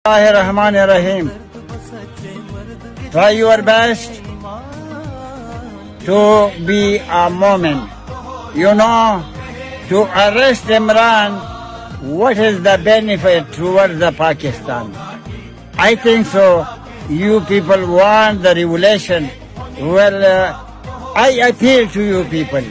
Bismillahirrahmanirrahim. Try your best to be a moment. You know, to arrest Imran, what is the benefit towards the Pakistan? I think so. You people want the revolution. Well, I appeal to you people.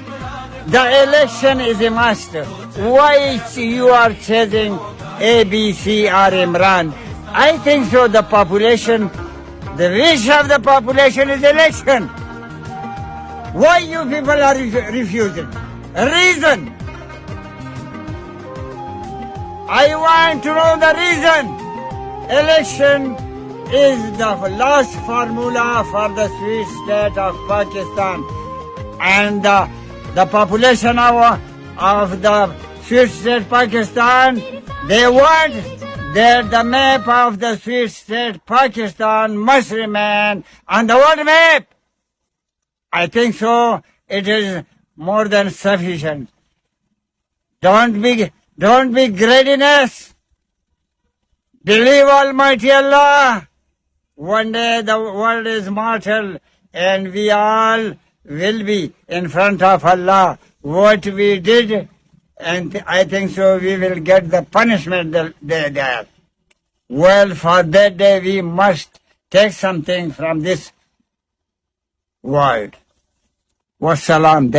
The election is a must. Why you are chasing A, B, C or Imran? I think so. The population, the wish of the population is election. Why you people are refusing? Reason. I want to know the reason. Election is the last formula for the sweet state of Pakistan, and the population of the sweet state Pakistan, they want that the map of the sweet state Pakistan must remain on the world map. I think so. It is more than sufficient. Don't be greediness. Believe Almighty Allah. One day the world is mortal, and we all will be in front of Allah. What we did, and I think so we will get the punishment there. Well, for that day we must take something from this world. Wassalam.